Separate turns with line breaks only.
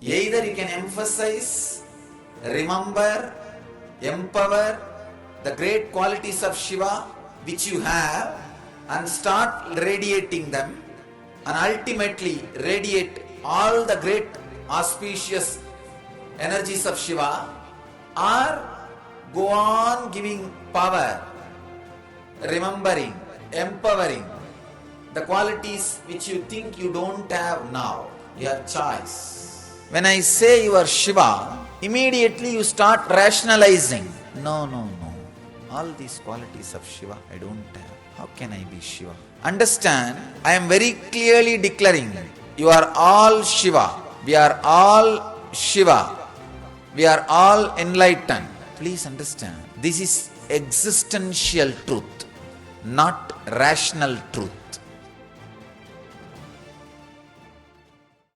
Either you can emphasize, remember, empower the great qualities of Shiva which you have and start radiating them, and ultimately radiate all the great auspicious energies of Shiva, or go on giving power, remembering, empowering the qualities which you think you don't have now. Your choice. When I say you are Shiva, immediately you start rationalizing. No. All these qualities of Shiva I don't have. How can I be Shiva? Understand, I am very clearly declaring, you are all Shiva. We are all Shiva. We are all enlightened. Please understand, this is existential truth, not rational truth.